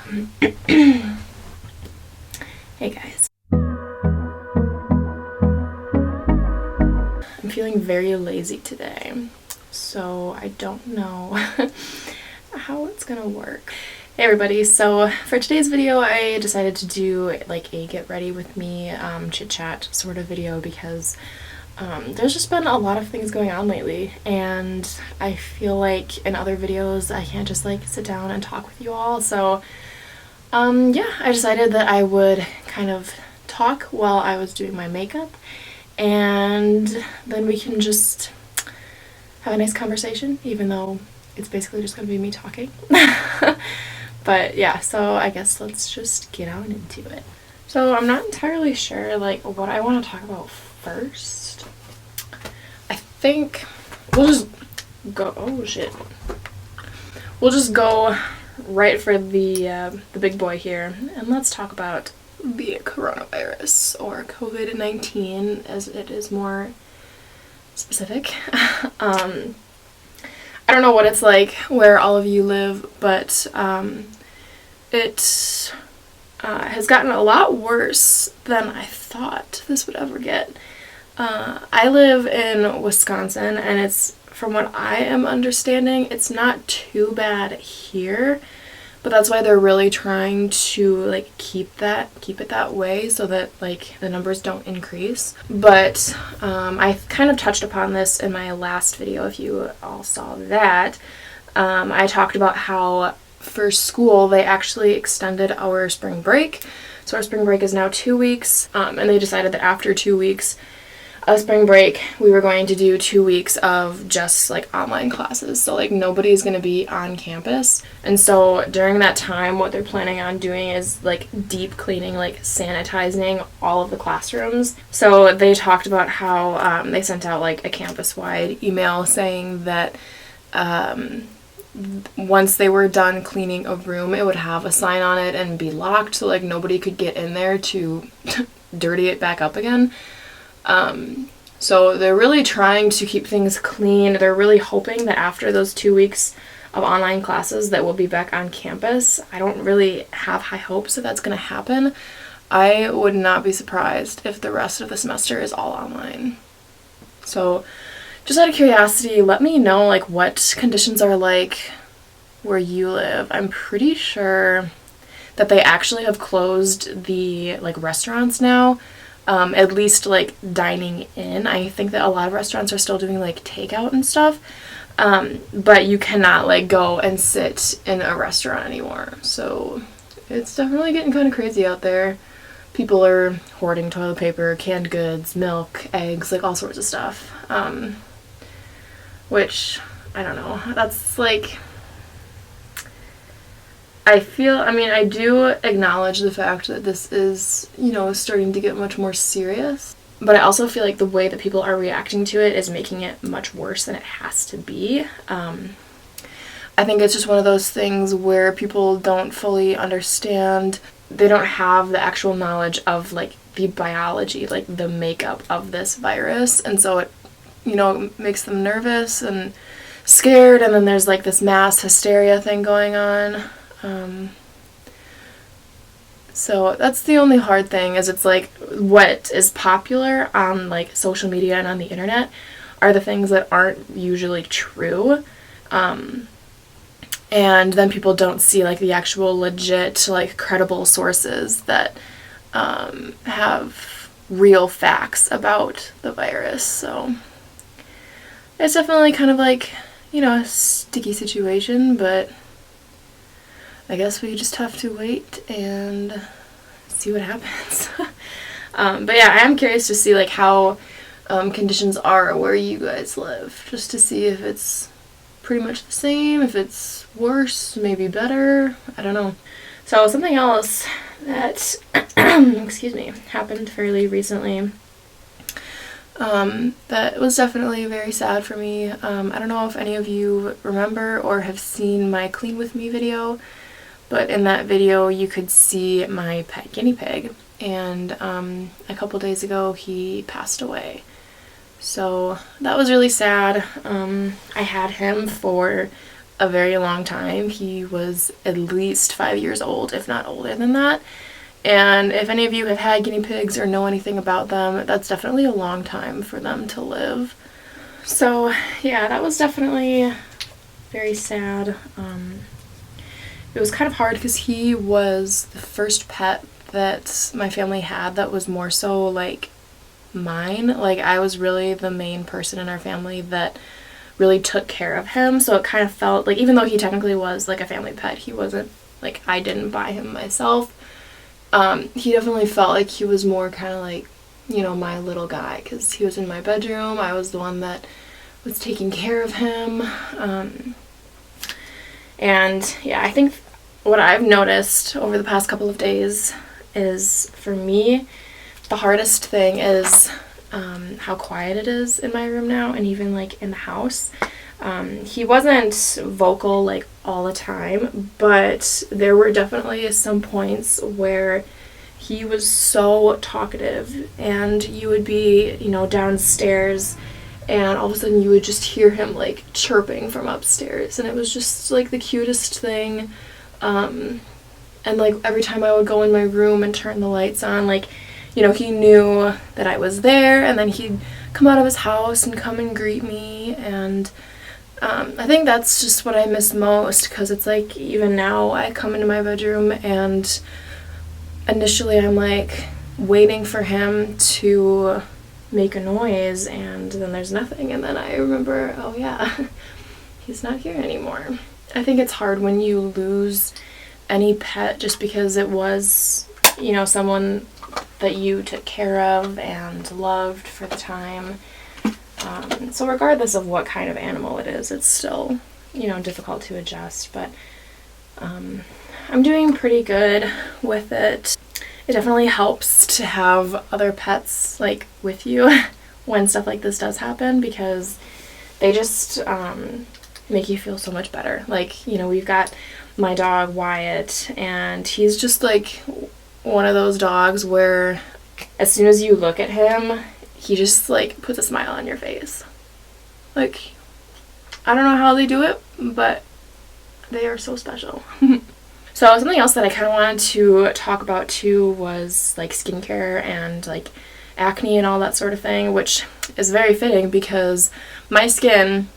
Hey guys. I'm feeling very lazy today, so I don't know how it's gonna work. Hey everybody, so for today's video I decided to do like a get ready with me chit chat sort of video because there's just been a lot of things going on lately, and I feel like in other videos I can't just like sit down and talk with you all, so yeah, I decided that I would kind of talk while I was doing my makeup, and then we can just have a nice conversation, even though it's basically just going to be me talking. But yeah, so I guess let's just get on into it. So I'm not entirely sure like what I want to talk about first. I think we'll just go, oh shit. We'll just go right for the big boy here, and let's talk about the coronavirus, or COVID-19 as it is more specific. I don't know what it's like where all of you live, but it has gotten a lot worse than I thought this would ever get. I live in Wisconsin, and it's, from what I am understanding, it's not too bad here, but that's why they're really trying to like keep it that way so that like the numbers don't increase. But I kind of touched upon this in my last video, if you all saw that. I talked about how for school they actually extended our spring break. So our spring break is now 2 weeks, and they decided that after 2 weeks of spring break we were going to do 2 weeks of just like online classes, so like nobody's going to be on campus. And so during that time what they're planning on doing is like deep cleaning, like sanitizing all of the classrooms. So they talked about how they sent out like a campus-wide email saying that once they were done cleaning a room it would have a sign on it and be locked, so like nobody could get in there to dirty it back up again. So they're really trying to keep things clean. They're really hoping that after those 2 weeks of online classes that we'll be back on campus. I don't really have high hopes that that's going to happen. I would not be surprised if the rest of the semester is all online. So just out of curiosity, let me know like what conditions are like where you live. I'm pretty sure that they actually have closed the like restaurants now. At least like dining in. I think that a lot of restaurants are still doing like takeout and stuff, but you cannot like go and sit in a restaurant anymore. So it's definitely getting kind of crazy out there. People are hoarding toilet paper, canned goods, milk, eggs, like all sorts of stuff, which I don't know. That's like, I do acknowledge the fact that this is, starting to get much more serious, but I also feel like the way that people are reacting to it is making it much worse than it has to be. I think it's just one of those things where people don't fully understand, they don't have the actual knowledge of like the biology, like the makeup of this virus, and so it, makes them nervous and scared, and then there's like this mass hysteria thing going on. So that's the only hard thing, is it's like what is popular on like social media and on the internet are the things that aren't usually true, and then people don't see like the actual legit like credible sources that have real facts about the virus. So it's definitely kind of like a sticky situation, but I guess we just have to wait and see what happens. But yeah, I am curious to see like how conditions are where you guys live, just to see if it's pretty much the same, if it's worse, maybe better, I don't know. So something else that excuse me, happened fairly recently, that was definitely very sad for me. I don't know if any of you remember or have seen my Clean With Me video, but in that video you could see my pet guinea pig, and a couple days ago he passed away. So that was really sad. I had him for a very long time. He was at least 5 years old, if not older than that. And if any of you have had guinea pigs or know anything about them, that's definitely a long time for them to live. So yeah, that was definitely very sad. It was kind of hard because he was the first pet that my family had that was more so like mine. Like, I was really the main person in our family that really took care of him, so it kind of felt like, even though he technically was like a family pet, he wasn't like, I didn't buy him myself. He definitely felt like he was more kind of like, you know, my little guy, because he was in my bedroom. I was the one that was taking care of him. And yeah, I think what I've noticed over the past couple of days is, for me, the hardest thing is how quiet it is in my room now, and even like in the house. He wasn't vocal like all the time, but there were definitely some points where he was so talkative, and you would be, you know, downstairs, and all of a sudden you would just hear him like chirping from upstairs, and it was just like the cutest thing. And like every time I would go in my room and turn the lights on, like, you know, he knew that I was there, and then he'd come out of his house and come and greet me. And I think that's just what I miss most, because it's like, even now I come into my bedroom and initially I'm like waiting for him to make a noise, and then there's nothing, and then I remember, oh yeah, he's not here anymore. I think it's hard when you lose any pet just because it was, you know, someone that you took care of and loved for the time. So regardless of what kind of animal it is, it's still, you know, difficult to adjust, but I'm doing pretty good with it. It definitely helps to have other pets like with you when stuff like this does happen, because they just make you feel so much better. Like, you know, we've got my dog Wyatt, and he's just like one of those dogs where as soon as you look at him, he just like puts a smile on your face. Like, I don't know how they do it, but they are so special. So something else that I kind of wanted to talk about too was like skincare and like acne and all that sort of thing, which is very fitting because my skin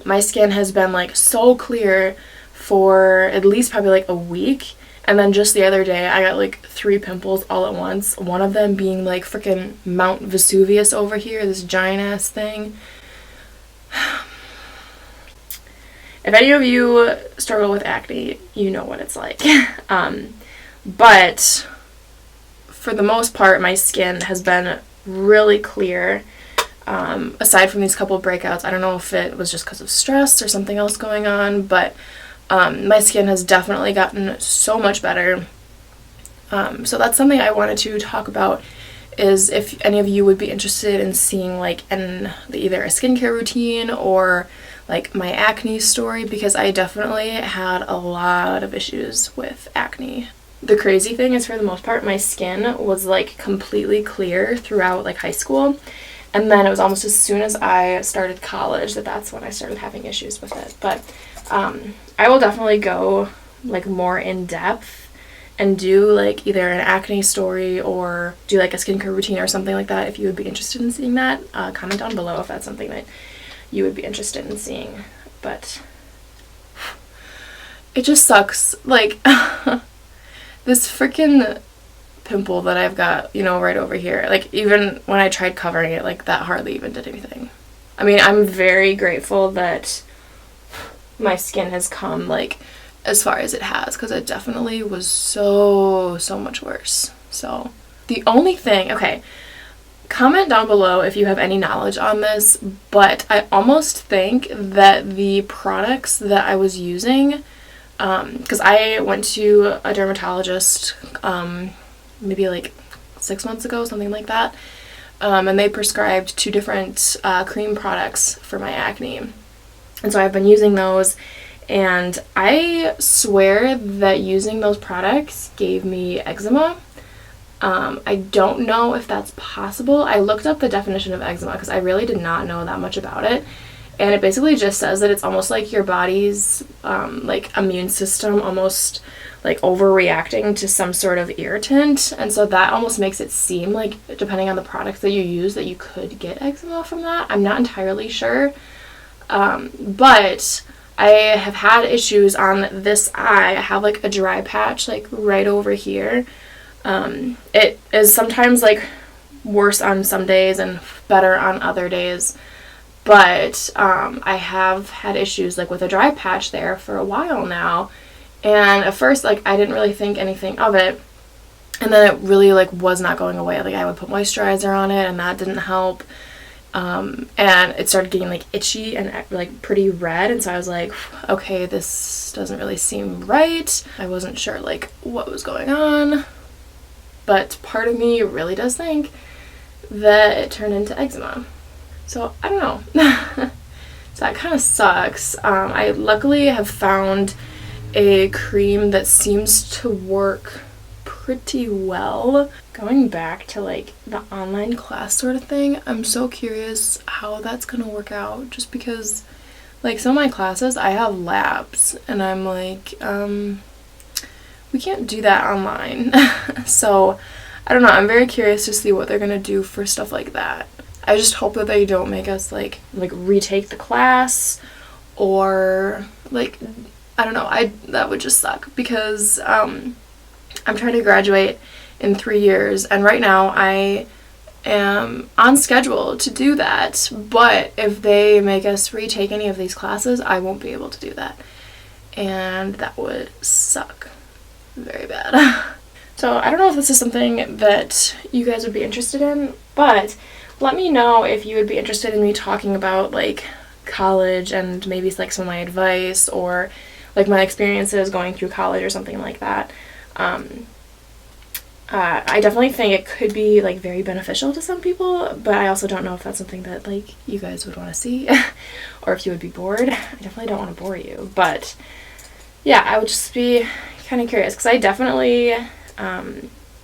has been like so clear for at least probably like a week, and then just the other day I got like 3 pimples all at once, one of them being like freaking Mount Vesuvius over here, this giant ass thing. If any of you struggle with acne, you know what it's like. But for the most part, my skin has been really clear. Aside from these couple breakouts, I don't know if it was just because of stress or something else going on, but my skin has definitely gotten so much better. So that's something I wanted to talk about, is if any of you would be interested in seeing like either a skincare routine or like my acne story, because I definitely had a lot of issues with acne. The crazy thing is, for the most part, my skin was like completely clear throughout like high school, and then it was almost as soon as I started college that's when I started having issues with it. But I will definitely go like more in depth and do like either an acne story or do like a skincare routine or something like that. If you would be interested in seeing that, comment down below if that's something that you would be interested in seeing. But it just sucks, like this freaking pimple that I've got, you know, right over here, like even when I tried covering it, like that hardly even did anything. I mean, I'm very grateful that my skin has come like as far as it has, because it definitely was so much worse. So the only thing, okay, comment down below if you have any knowledge on this, but I almost think that the products that I was using, because I went to a dermatologist maybe like 6 months ago, something like that, and they prescribed 2 different cream products for my acne, and so I've been using those, and I swear that using those products gave me eczema. I don't know if that's possible. I looked up the definition of eczema because I really did not know that much about it, And it basically just says that it's almost like your body's like immune system almost like overreacting to some sort of irritant. And so that almost makes it seem like, depending on the products that you use, that you could get eczema from that. I'm not entirely sure. But I have had issues on this eye. I have like a dry patch like right over here. It is sometimes like worse on some days and better on other days. But I have had issues like with a dry patch there for a while now. And at first, like, I didn't really think anything of it. And then it really, like, was not going away. Like, I would put moisturizer on it, and that didn't help. And it started getting, like, itchy and, like, pretty red. And so I was like, okay, this doesn't really seem right. I wasn't sure, like, what was going on. But part of me really does think that it turned into eczema. So, I don't know. So that kind of sucks. I luckily have found a cream that seems to work pretty well. Going back to like the online class sort of thing, I'm so curious how that's gonna work out, just because like some of my classes I have labs and I'm like we can't do that online. So I don't know, I'm very curious to see what they're gonna do for stuff like that. I just hope that they don't make us like retake the class, or like, I don't know, that would just suck, because I'm trying to graduate in 3 years, and right now I am on schedule to do that, but if they make us retake any of these classes, I won't be able to do that, and that would suck very bad. So I don't know if this is something that you guys would be interested in, but let me know if you would be interested in me talking about like college and maybe like some of my advice, or like my experiences going through college or something like that. I definitely think it could be like very beneficial to some people, but I also don't know if that's something that like you guys would want to see or if you would be bored. I definitely don't want to bore you, but yeah, I would just be kind of curious, because I definitely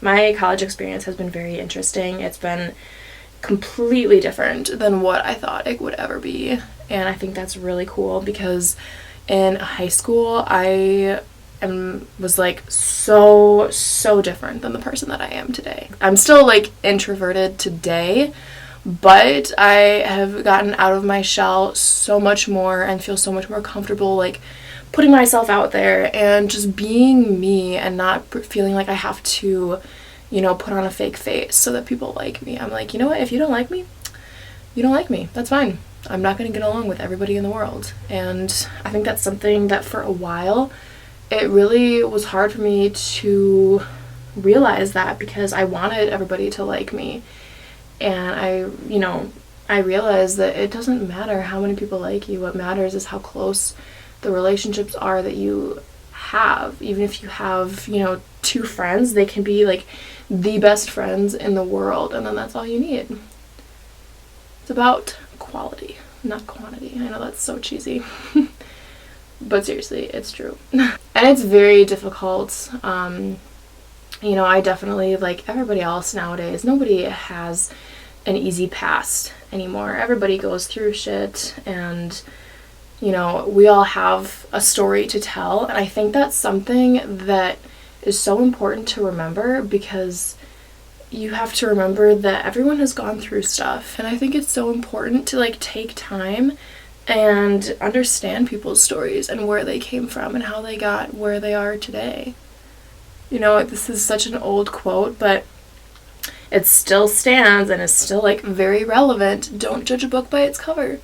my college experience has been very interesting. It's been completely different than what I thought it would ever be, and I think that's really cool, because in high school I was like so different than the person that I am today. I'm still like introverted today, but I have gotten out of my shell so much more and feel so much more comfortable like putting myself out there and just being me, and not feeling like I have to, you know, put on a fake face so that people like me. I'm like, you know what, if you don't like me, you don't like me. That's fine. I'm not going to get along with everybody in the world. And I think that's something that for a while, it really was hard for me to realize that, because I wanted everybody to like me. And I realized that it doesn't matter how many people like you. What matters is how close the relationships are that you have. Even if you have, you know, 2 friends, they can be like the best friends in the world, and then that's all you need. It's about quality, not quantity. I know that's so cheesy. But seriously, it's true. And it's very difficult. You know, I definitely, like everybody else nowadays, nobody has an easy past anymore. Everybody goes through shit, and you know, we all have a story to tell. And I think that's something that is so important to remember, because you have to remember that everyone has gone through stuff. And I think it's so important to like take time and understand people's stories and where they came from and how they got where they are today. You know, this is such an old quote, but it still stands and is still like very relevant. Don't judge a book by its cover.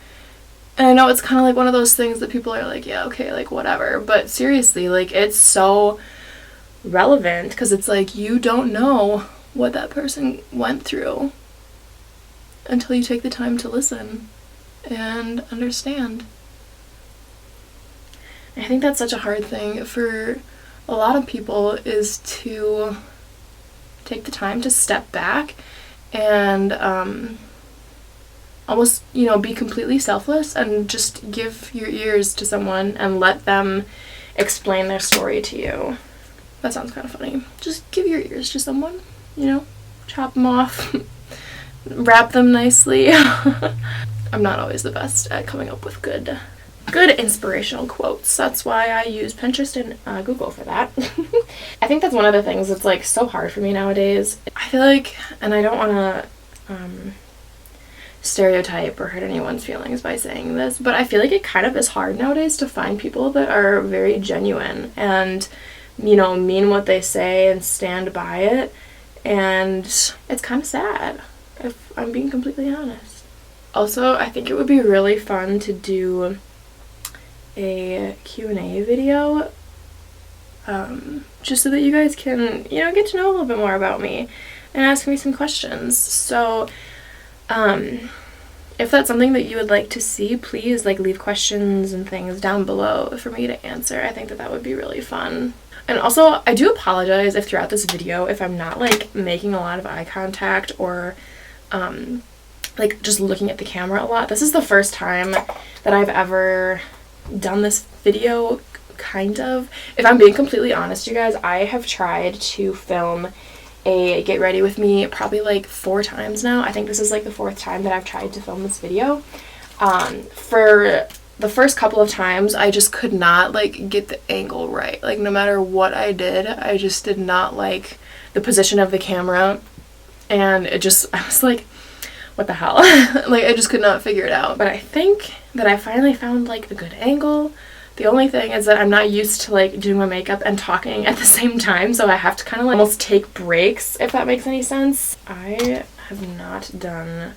And I know it's kind of like one of those things that people are like, yeah, okay, like whatever. But seriously, like it's so relevant, because it's like you don't know what that person went through until you take the time to listen and understand. I think that's such a hard thing for a lot of people, is to take the time to step back and almost, you know, be completely selfless and just give your ears to someone and let them explain their story to you. That sounds kind of funny. Just give your ears to someone, you know, chop them off, wrap them nicely. I'm not always the best at coming up with good inspirational quotes. That's why I use Pinterest and Google for that. I think that's one of the things that's like so hard for me nowadays. I feel like, and I don't want to stereotype or hurt anyone's feelings by saying this, but I feel like it kind of is hard nowadays to find people that are very genuine and, you know, mean what they say and stand by it. And it's kind of sad, if I'm being completely honest. Also, I think it would be really fun to do a Q&A video, just so that you guys can, you know, get to know a little bit more about me and ask me some questions. So, if that's something that you would like to see, please, like, leave questions and things down below for me to answer. I think that that would be really fun. And also, I do apologize if throughout this video, if I'm not, like, making a lot of eye contact or, like, just looking at the camera a lot. This is the first time that I've ever done this video, kind of. If I'm being completely honest, you guys, I have tried to film a get ready with me probably like 4 times now. I think this is like the 4th time that I've tried to film this video. For the first couple of times, I just could not like get the angle right. Like no matter what I did, I just did not like the position of the camera, and it just, I was like, what the hell? Like I just could not figure it out. But I think that I finally found like a good angle. The only thing is that I'm not used to like doing my makeup and talking at the same time, so I have to kind of like almost take breaks, if that makes any sense. I have not done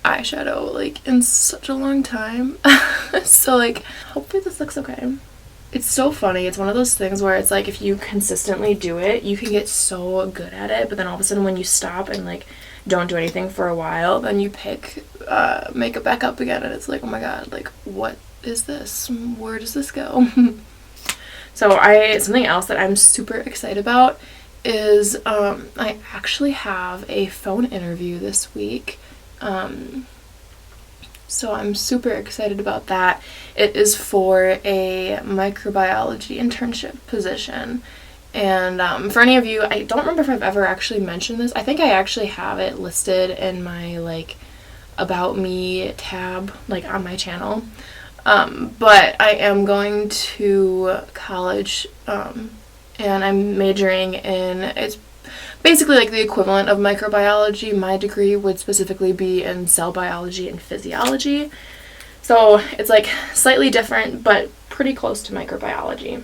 eyeshadow like in such a long time. So like hopefully this looks okay. It's so funny. It's one of those things where it's like if you consistently do it, you can get so good at it, but then all of a sudden when you stop and like don't do anything for a while, then you pick makeup back up again and it's like, oh my god, like what is this? Where does this go? So something else that I'm super excited about is I actually have a phone interview this week. So I'm super excited about that. It is for a microbiology internship position. And for any of you, I don't remember if I've ever actually mentioned this. I think I actually have it listed in my like about me tab like on my channel. But I am going to college, and I'm majoring in, it's basically like the equivalent of microbiology. My degree would specifically be in cell biology and physiology. So it's like slightly different, but pretty close to microbiology.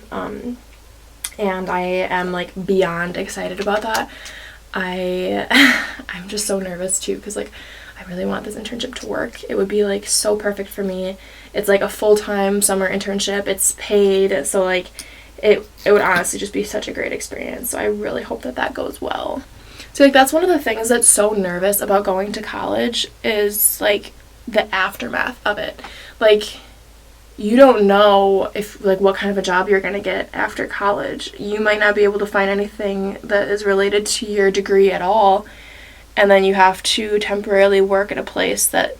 And I am like beyond excited about that. I'm just so nervous too, because like I really want this internship to work. It would be like so perfect for me. It's like a full-time summer internship. It's paid, so like it would honestly just be such a great experience. So I really hope that that goes well. So like that's one of the things that's so nervous about going to college is like the aftermath of it. Like you don't know if like what kind of a job you're going to get after college. You might not be able to find anything that is related to your degree at all. And then you have to temporarily work at a place that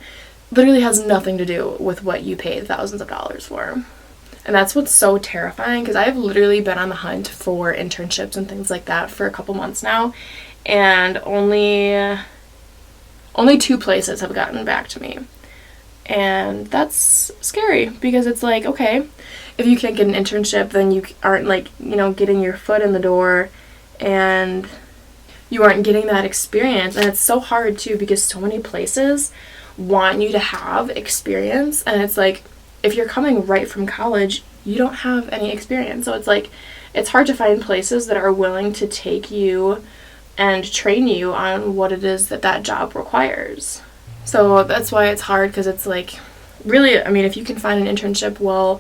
literally has nothing to do with what you paid thousands of dollars for. And that's what's so terrifying, because I've literally been on the hunt for internships and things like that for a couple months now, and only 2 places have gotten back to me. And that's scary, because it's like, okay, if you can't get an internship, then you aren't like, you know, getting your foot in the door, and you aren't getting that experience. And it's so hard too, because so many places want you to have experience, and it's like if you're coming right from college, you don't have any experience. So it's like it's hard to find places that are willing to take you and train you on what it is that job requires. So that's why it's hard, because it's like really, I mean, if you can find an internship while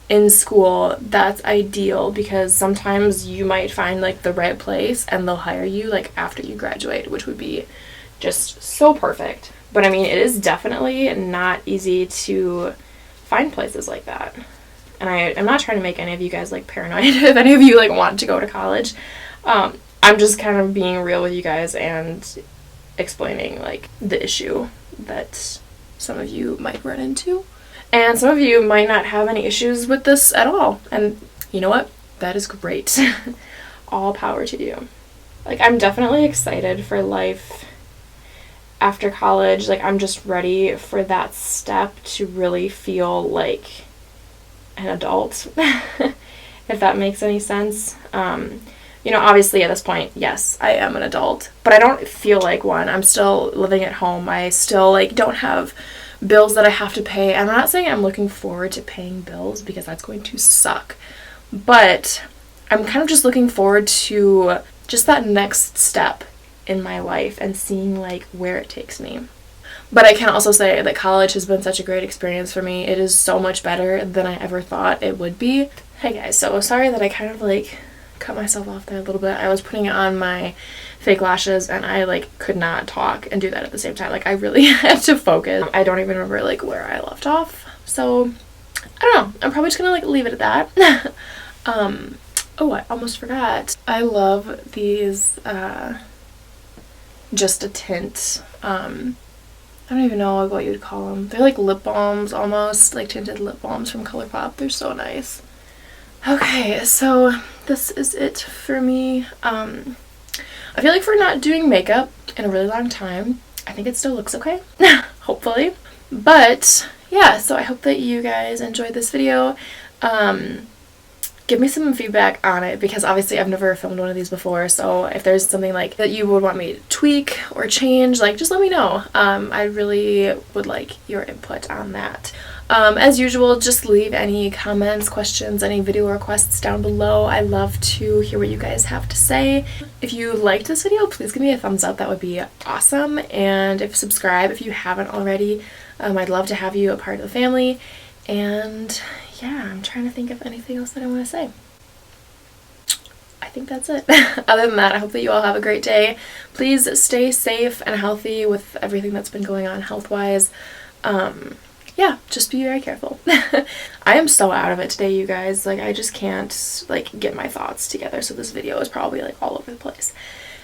in school, that's ideal, because sometimes you might find like the right place and they'll hire you like after you graduate, which would be just so perfect. But I mean, it is definitely not easy to find places like that. And I'm not trying to make any of you guys like paranoid if any of you like want to go to college. I'm just kind of being real with you guys and explaining like the issue that some of you might run into. And some of you might not have any issues with this at all. And you know what? That is great. All power to you. Like, I'm definitely excited for life after college, like I'm just ready for that step to really feel like an adult, if that makes any sense. You know, obviously at this point, yes, I am an adult, but I don't feel like one. I'm still living at home. I still like don't have bills that I have to pay. I'm not saying I'm looking forward to paying bills because that's going to suck, but I'm kind of just looking forward to just that next step in my life and seeing like where it takes me. But I can also say that college has been such a great experience for me. It is so much better than I ever thought it would be. Hey guys, so sorry that I kind of like cut myself off there a little bit. I was putting on my fake lashes and I like could not talk and do that at the same time. Like I really had to focus. I don't even remember like where I left off. So I don't know. I'm probably just gonna like leave it at that. Oh, I almost forgot. I love these Just a Tint. I don't even know what you'd call them. They're like lip balms almost, like tinted lip balms from ColourPop. They're so nice. Okay, so this is it for me. I feel like for not doing makeup in a really long time, I think it still looks okay, hopefully. But yeah, so I hope that you guys enjoyed this video. Give me some feedback on it because obviously I've never filmed one of these before, so if there's something like that you would want me to tweak or change, like just let me know. I really would like your input on that. As usual, just leave any comments, questions, any video requests down below. I love to hear what you guys have to say. If you liked this video, please give me a thumbs up. That would be awesome. And subscribe if you haven't already. I'd love to have you a part of the family. And yeah, I'm trying to think of anything else that I want to say. I think that's it. Other than that, I hope that you all have a great day. Please stay safe and healthy with everything that's been going on health-wise. Yeah, just be very careful. I am so out of it today, you guys. Like, I just can't, like, get my thoughts together, so this video is probably, like, all over the place.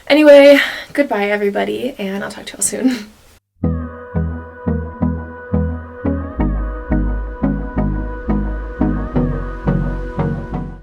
Anyway, goodbye, everybody, and I'll talk to you all soon.